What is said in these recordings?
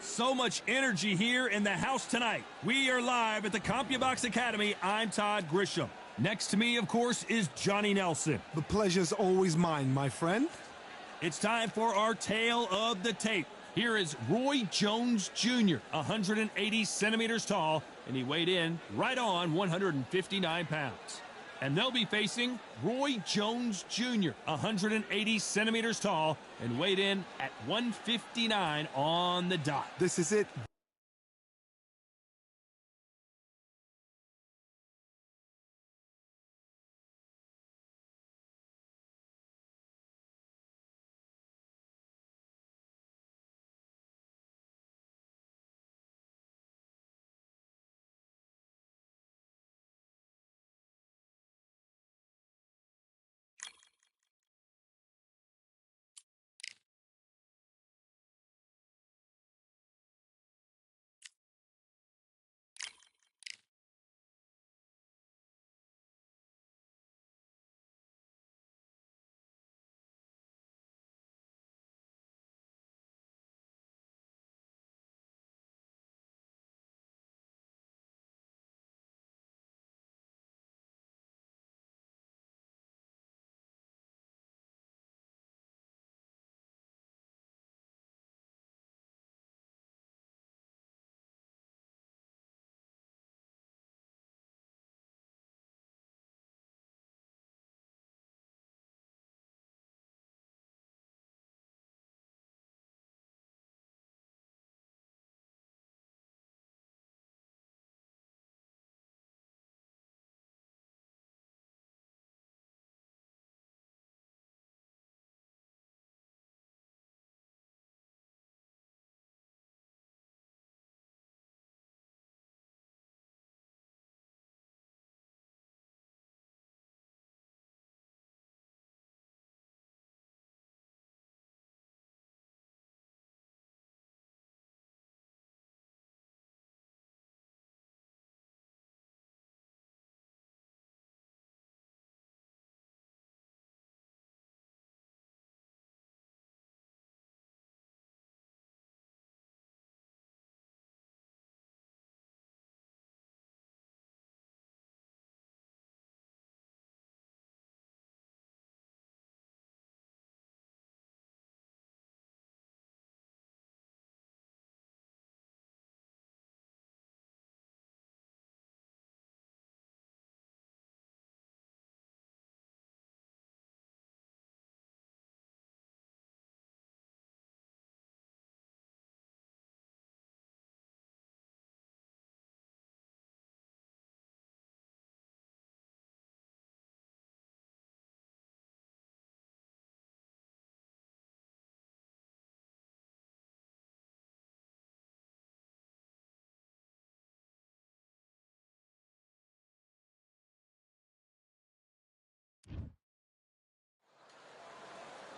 So much energy here in the house tonight. We are live at the CompuBox Academy. I'm Todd Grisham. Next to me, of course, is Johnny Nelson. The pleasure's always mine, my friend. It's time for our tale of the tape. Here is Roy Jones Jr., 180 centimeters tall, and he weighed in right on 159 pounds. And they'll be facing Roy Jones Jr., 180 centimeters tall, and weighed in at 159 on the dot. This is it.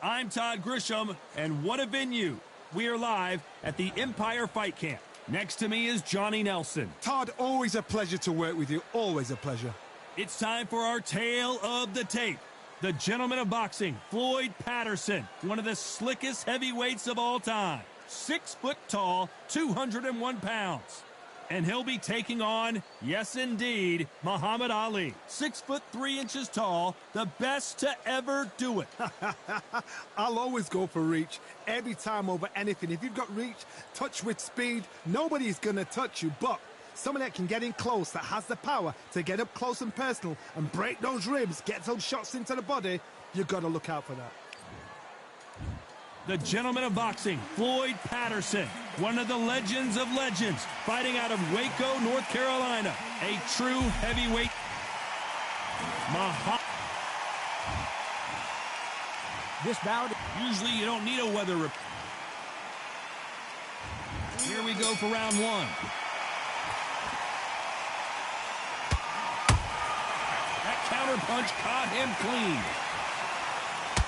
I'm Todd Grisham, and what a venue. We are live at the Empire Fight Camp. Next to me is Johnny Nelson. Todd, always a pleasure to work with you. Always a pleasure. It's time for our tale of the tape. The gentleman of boxing, Floyd Patterson, one of the slickest heavyweights of all time. 6 foot tall, 201 pounds. And he'll be taking on, yes indeed, Muhammad Ali. 6 foot 3 inches tall, the best to ever do it. I'll always go for reach. Every time over anything. If you've got reach, touch with speed, nobody's going to touch you. But someone that can get in close, that has the power to get up close and personal and break those ribs, get those shots into the body, you've got to look out for that. The gentleman of boxing, Floyd Patterson, one of the legends of legends, fighting out of Waco, North Carolina, a true heavyweight. This bout, usually you don't need a weather report. Here we go for round one. That counter punch caught him clean.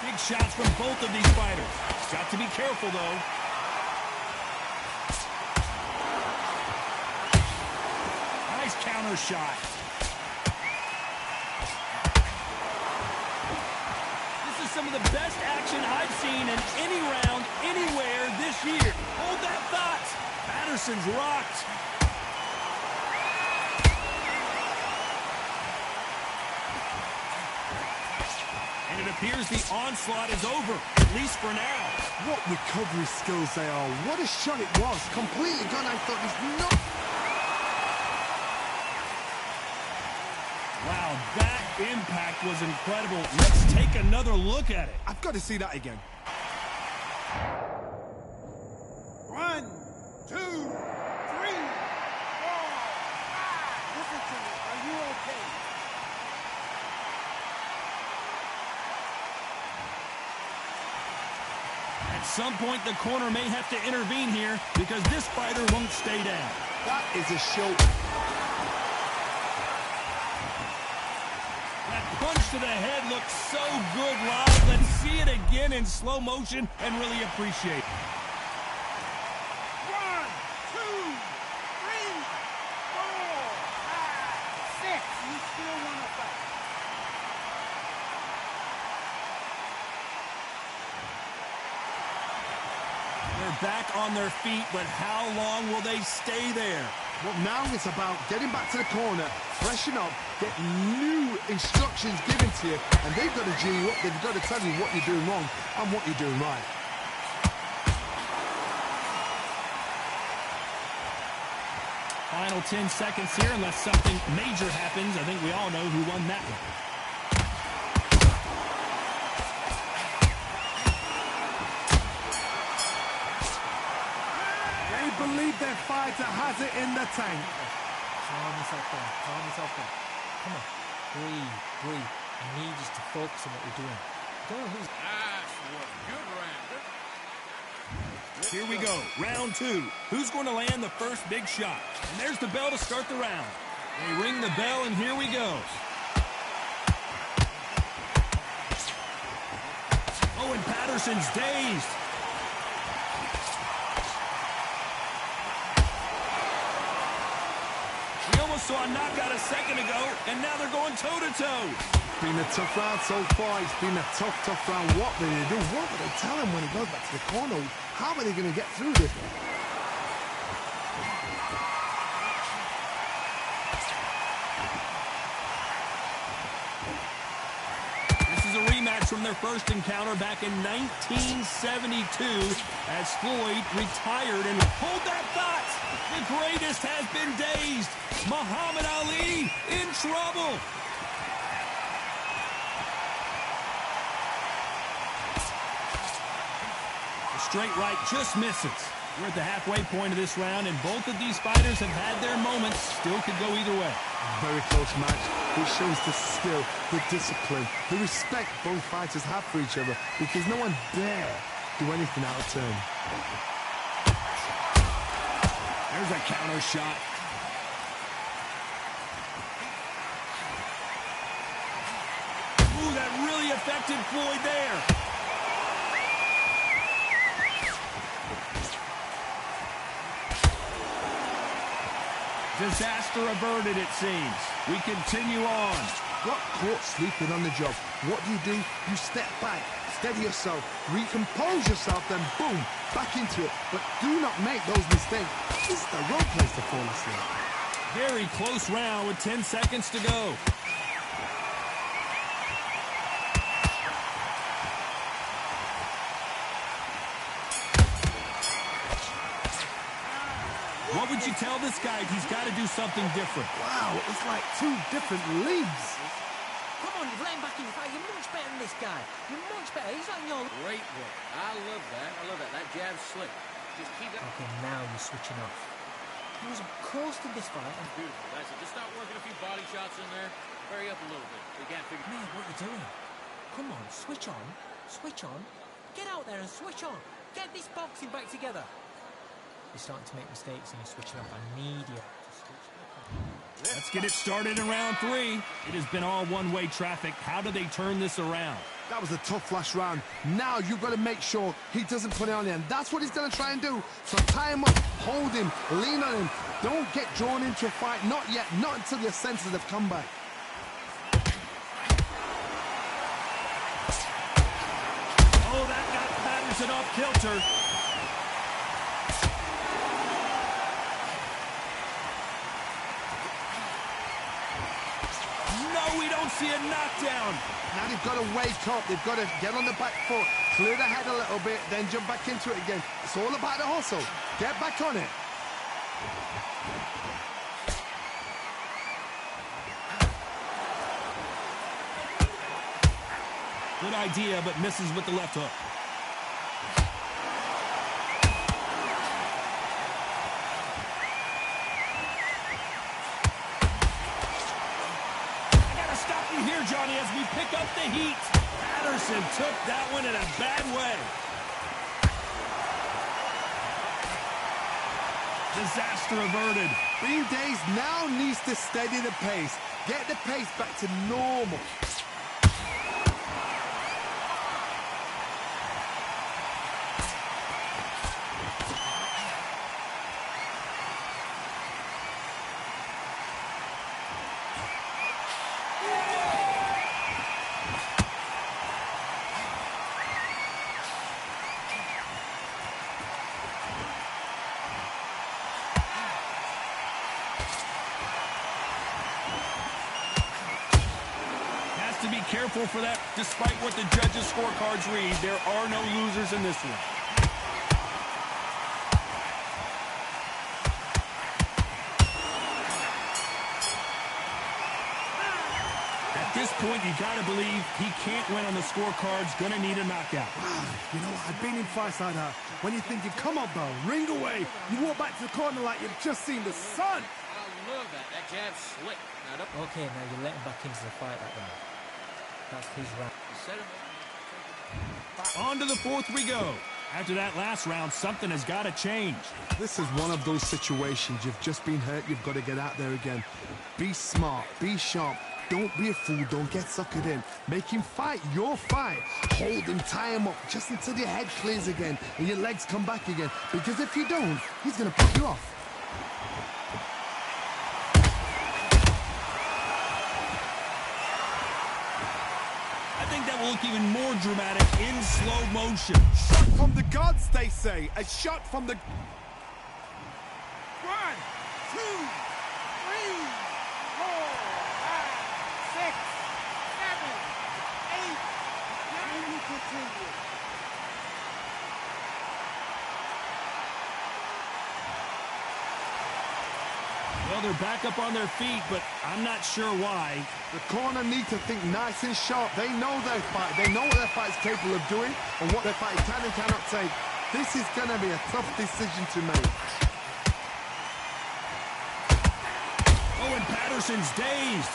Big shots from both of these fighters. Got to be careful, though. Nice counter shot. This is some of the best action I've seen in any round, anywhere this year. Hold that thought. Patterson's rocked. And it appears the onslaught is over, at least for now. What recovery skills they are. What a shot it was. Completely gone. I thought there's no... Wow, that impact was incredible. Let's take another look at it. I've got to see that again. 1, 2, 3, 4, 5. Listen to me. Are you okay? At some point, the corner may have to intervene here because this fighter won't stay down. That is a show. That punch to the head looks so good live. Let's see it again in slow motion and really appreciate it. 1, 2, 3, 4, 5, 6. You still want to fight? They're back on their feet, but how long will they stay there? Well, now it's about getting back to the corner, freshen up, get new instructions given to you, and they've got to G you up. They've got to tell you what you're doing wrong and what you're doing right. Final 10 seconds here, unless something major happens. I think we all know who won that one. Believe their fighter has it in the tank. Calm yourself down. Calm yourself down. Come on. Breathe. Breathe. I need you to focus on what you're doing. Don't know who's... Good round. Here we go. Round 2. Who's going to land the first big shot? And there's the bell to start the round. They ring the bell, and here we go. Oh, and Patterson's dazed. We almost saw a knockout a second ago, and now they're going toe-to-toe. It's been a tough round so far. It's been a tough round. What will they do? What will they tell him when he goes back to the corner? How are they going to get through this? This is a rematch from their first encounter back in 1972 as Floyd retired. And hold that thought! The greatest has been dazed. Muhammad Ali in trouble. The straight right just misses. We're at the halfway point of this round, and both of these fighters have had their moments. Still could go either way. Very close match. It shows the skill, the discipline, the respect both fighters have for each other, because no one dare do anything out of turn. There's a counter shot. Ooh, that really affected Floyd there. Disaster averted, it seems. We continue on. Got caught sleeping on the job. What do? You step back, steady yourself, recompose yourself, then boom, back into it. But do not make those mistakes. This is the wrong place to fall asleep. Very close round with 10 seconds to go. What would you tell this guy if he's got to do something different? Wow, it's like two different leagues. Come on, you've let him back in the fight. You're much better than this guy. You're much better. He's on your... Great work. I love that. I love that. That jab's slick. Just keep that. Okay, now you're switching off. He was coasting this fight. And... Beautiful. That's it. Just start working a few body shots in there. Hurry up a little bit. You can't figure... Man, what are you doing? Come on, switch on. Switch on. Get out there and switch on. Get this boxing back together. You're starting to make mistakes and you're switching off. I need you to switch back on. Let's get it started in round 3. It has been all one-way traffic. How do they turn this around? That was a tough last round. Now you've got to make sure he doesn't put it on you. And that's what he's going to try and do. So tie him up, hold him, lean on him. Don't get drawn into a fight. Not yet. Not until your senses have come back. Oh, that got Patterson off kilter. don't see a knockdown. Now they've got to wake up. They've got to get on the back foot, clear the head a little bit, then jump back into it again. It's all about the hustle. Get back on it. Good idea, but misses with the left hook. Here, Johnny, as we pick up the heat. Patterson took that one in a bad way. Disaster averted. Green Days now needs to steady the pace. Get the pace back to normal. To be careful for that. Despite what the judges' scorecards read, there are no losers in this one. At this point, you got to believe he can't win on the scorecards. Gonna need a knockout. You know what? I've been in fights like that. When you're thinking, come on, bro, ring away. You walk back to the corner like you've just seen the sun. I love that. That jab's slick. Okay, now you're letting back into the fight that round. That's his round. On to the fourth we go. After that last round, something has got to change. This is one of those situations. You've just been hurt. You've got to get out there again. Be smart. Be sharp. Don't be a fool. Don't get suckered in. Make him fight your fight. Hold him, tie him up just until your head clears again and your legs come back again. Because if you don't, he's going to put you off. That will look even more dramatic in slow motion. Shot from the gods, they say. A shot from the... 1, 2, 3, 4, 5, 6, 7, 8, 9, you continue. Well, they're back up on their feet, but I'm not sure why. The corner need to think nice and sharp. They know their fight. They know what their fight's capable of doing and what their fight can and cannot take. This is going to be a tough decision to make. Oh, and Patterson's dazed.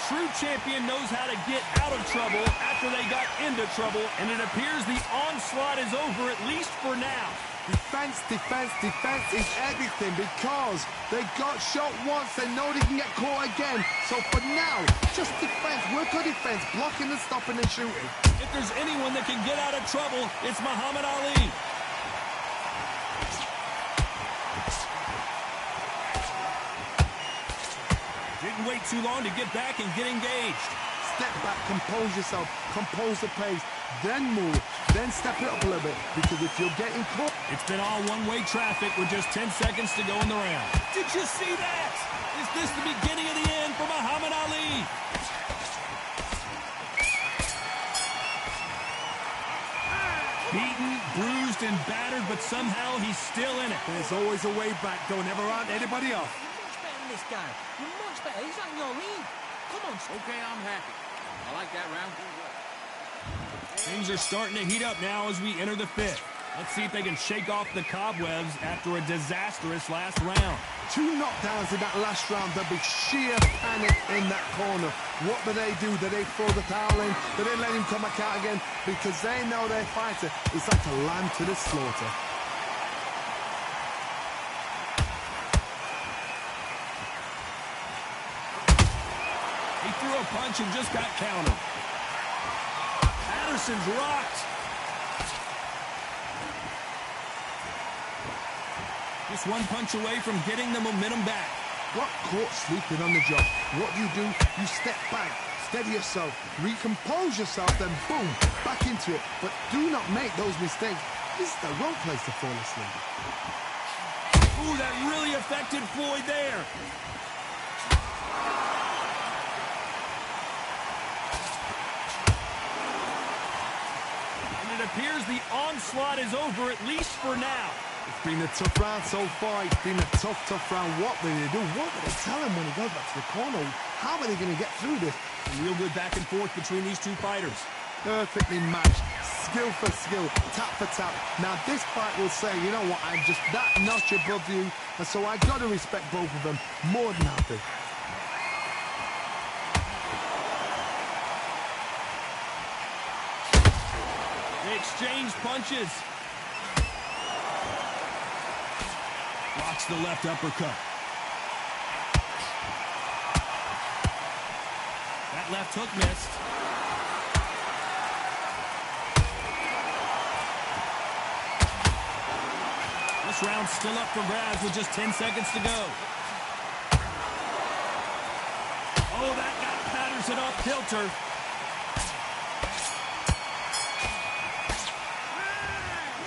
True champion knows how to get out of trouble after they got into trouble, and it appears the onslaught is over, at least for now. Defense, defense, defense is everything because they got shot once. They know they can get caught again. So for now, just defense. Work on defense, blocking and stopping and shooting. If there's anyone that can get out of trouble, it's Muhammad Ali. Didn't wait too long to get back and get engaged. Step back, compose yourself, compose the pace, then move, then step it up a little bit, because if you're getting caught... It's been all one-way traffic with just 10 seconds to go in the round. Did you see that? Is this the beginning of the end for Muhammad Ali? Beaten, bruised, and battered, but somehow he's still in it. There's always a way back. Don't ever round anybody off. This guy, you're much better. He's not in your league. Come on. Okay, I'm happy. I like that round. Things are starting to heat up now as we enter the fifth. Let's see if they can shake off the cobwebs after a disastrous last round. 2 knockdowns in that last round. There'll be sheer panic in that corner. What do? Do they throw the towel in? Do they let him come back out again? Because they know their fighter is like a lamb to the slaughter. He threw a punch and just got countered. Patterson's rocked. Just one punch away from getting the momentum back. Got caught sleeping on the job. What do? You step back, steady yourself, recompose yourself, then boom, back into it. But do not make those mistakes. This is the wrong place to fall asleep. Ooh, that really affected Floyd there. And it appears the onslaught is over, at least for now. It's been a tough round so far. It's been a tough round. What will they do? What will they tell him when he goes back to the corner? How are they going to get through this? Real good back and forth between these two fighters. Perfectly matched. Skill for skill. Tap for tap. Now this fight will say, you know what, I'm just that notch above you. And so I got to respect both of them more than happy. They exchange punches. Blocks the left uppercut. That left hook missed. This round's still up for grabs with just 10 seconds to go. Oh, that got Patterson off kilter.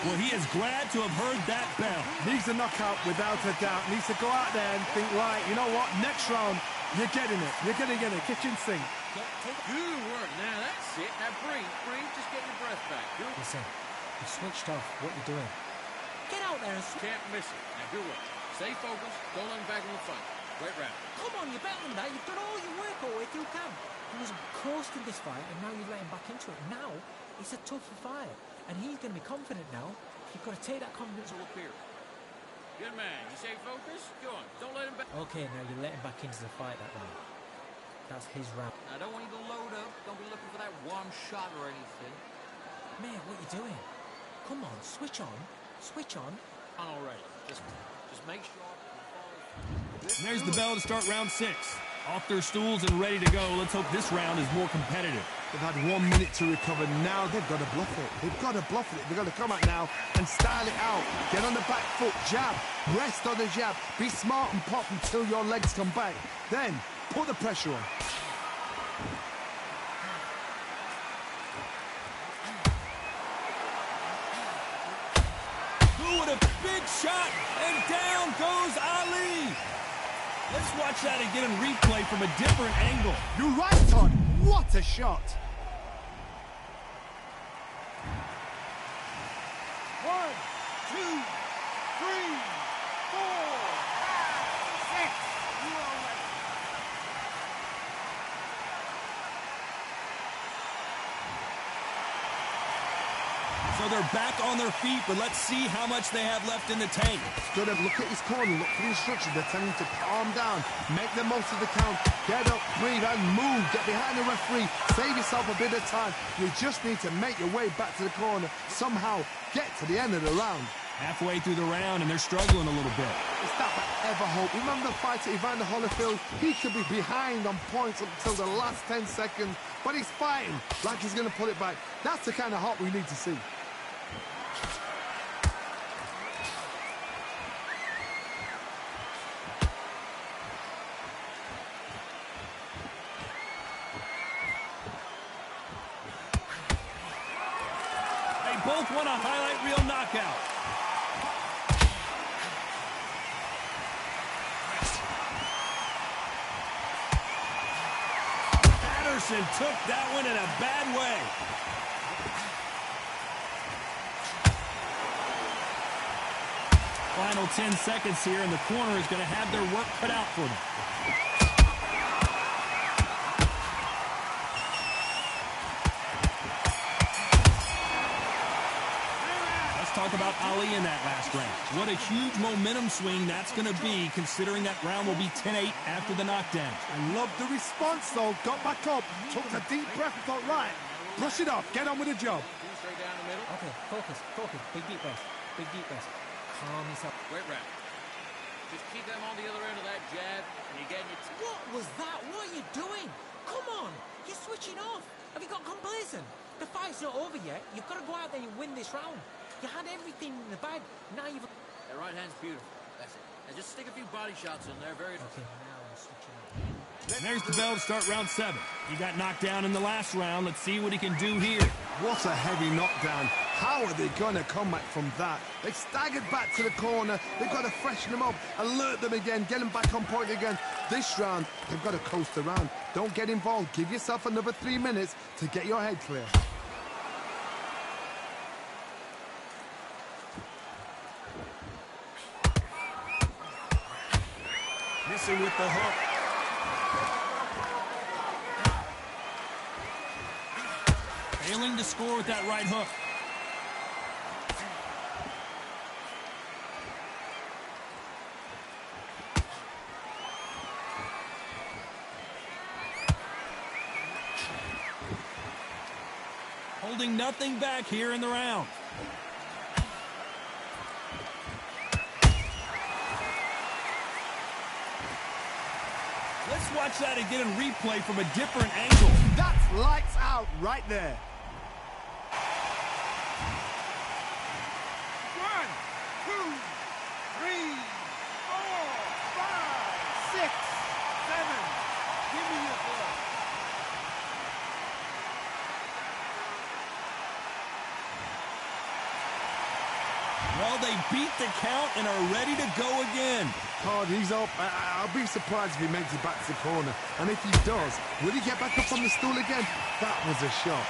Well, he is glad to have heard that bell. Needs a knockout without a doubt. Needs to go out there and think, right, you know what, next round, you're getting it. You're going to get it. Kitchen sink. Good work. Now that's it. Now breathe. Just get your breath back. Good. Listen, you switched off. What you doing? Get out there and Can't miss it. Now good work. Stay focused. Don't let him back in the fight. Great round. Come on, you're better than that. You've done all your work all the way through camp. He was close to this fight, and now you've let him back into it. Now, it's a tougher fight, and he's going to be confident now. You've got to take that confidence. Will appear. Good man. You stay focused. Go on. Don't let him back. Okay, now you let him back into the fight that round. That's his round. I don't want you to load up. Don't be looking for that one shot or anything. Man, what are you doing? Come on, switch on. Switch on. Alright. Just make sure. And there's the bell to start round 6. Off their stools and ready to go. Let's hope this round is more competitive. They've had 1 minute to recover. Now they've got to bluff it. They've got to bluff it. They've got to come out now and style it out. Get on the back foot, jab, rest on the jab. Be smart and pop until your legs come back. Then put the pressure on. Ooh, what a big shot! And down goes Ali! Let's watch that again in replay from a different angle. You're right, Todd. What a shot. 1, 2, 3, 4, 5, 6. You are ready. So they're back on their feet, but let's see how much they have left in the tank. Good. Look at his corner. Look for the instructions. They're telling him to calm down. Make the most of the count. Get up, breathe, and move. Get behind the referee. Save yourself a bit of time. You just need to make your way back to the corner. Somehow get to the end of the round. Halfway through the round, and they're struggling a little bit. It's that ever hope. Remember the fighter Evander Holyfield? He could be behind on points until the last 10 seconds, but he's fighting like he's going to pull it back. That's the kind of hope we need to see. Both want a highlight reel knockout. Patterson took that one in a bad way. Final 10 seconds here, and the corner is going to have their work cut out for them. Talk about Ali in that last round. What a huge momentum swing that's going to be, considering that round will be 10-8 after the knockdown. I love the response, though. Got back up, took a deep breath, thought, right, brush it off, get on with the job. Straight down the middle. Okay, focus. Big deep breath. Calm yourself. Great round. Just keep them on the other end of that jab, and you're getting your... What was that? What are you doing? Come on, you're switching off. Have you got complacent? The fight's not over yet. You've got to go out there and win this round. You had everything in the bag. Now you've... That right hand's beautiful. That's it. And just stick a few body shots in there. Very... Okay, now I'm switching up. And there's the bell to start round 7. He got knocked down in the last round. Let's see what he can do here. What a heavy knockdown. How are they going to come back from that? They've staggered back to the corner. They've got to freshen them up, alert them again, get them back on point again. This round, they've got to coast around. Don't get involved. Give yourself another 3 minutes to get your head clear. Missing with the hook. Failing to score with that right hook. Holding nothing back here in the round. Let's watch that again and replay from a different angle. That's lights out right there. 1, 2, 3, 4, 5, 6, 7. Give me your blood. Well, they beat the count and are ready to go again. Hard, he's up. I'll be surprised if he makes it back to the corner. And if he does, will he get back up on the stool again? That was a shot.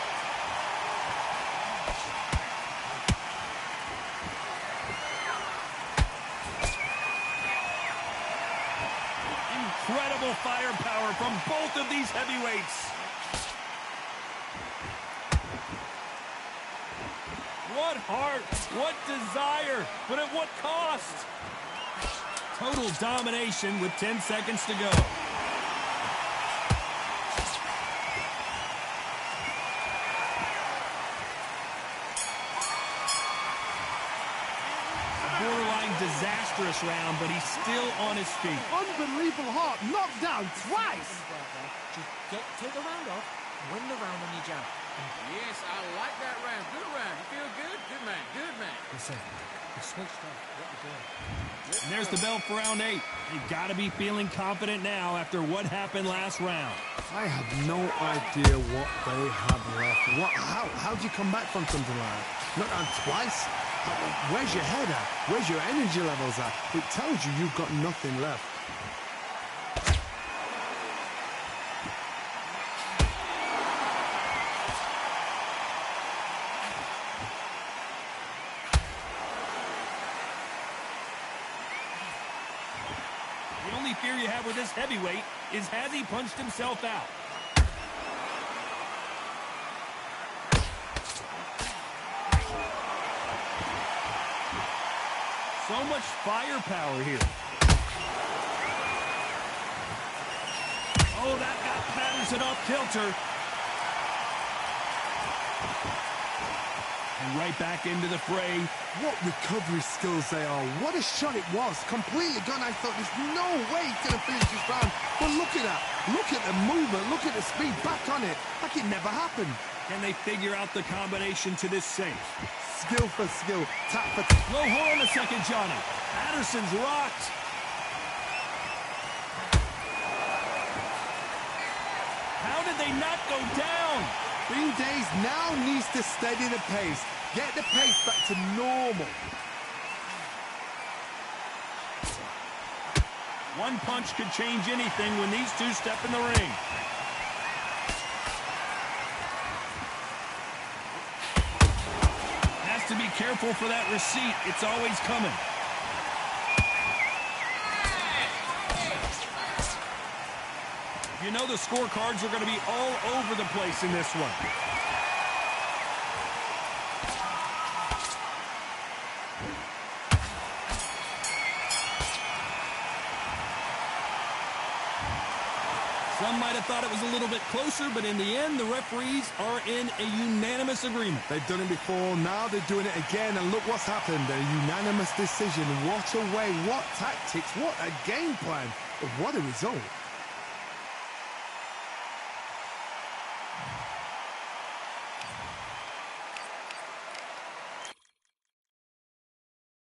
Incredible firepower from both of these heavyweights. What heart, what desire, but at what cost? Total domination with 10 seconds to go. Borderline disastrous round, but he's still on his feet. Unbelievable heart, knocked down twice. Just take the round off, win the round on your jab. Yes, I like that round. Good round. You feel good? Good man. Good man. Listen, you switched off. What you doing? And there's the bell for round 8. They've got to be feeling confident now after what happened last round. I have no idea what they have left. How do you come back from something like that? Not on twice? Where's your head at? Where's your energy levels at? It tells you you've got nothing left. The only fear you have with this heavyweight is has he punched himself out? So much firepower here. Oh, that got Patterson off kilter. And right back into the fray. What recovery skills they are. What a shot it was. Completely gone. I thought there's no way he's going to finish this round. But look at that. Look at the movement. Look at the speed. Back on it. Like it never happened. Can they figure out the combination to this safe? Skill for skill. Tap for tap. Low horn a second, Johnny. Patterson's rocked. How did they not go down? Bean Days now needs to steady the pace. Get the pace back to normal. One punch could change anything when these two step in the ring. Has to be careful for that receipt. It's always coming. You know the scorecards are going to be all over the place in this one. Some might have thought it was a little bit closer, but in the end, the referees are in a unanimous agreement. They've done it before, now they're doing it again, and look what's happened. A unanimous decision. What a way, what tactics, what a game plan. What a result.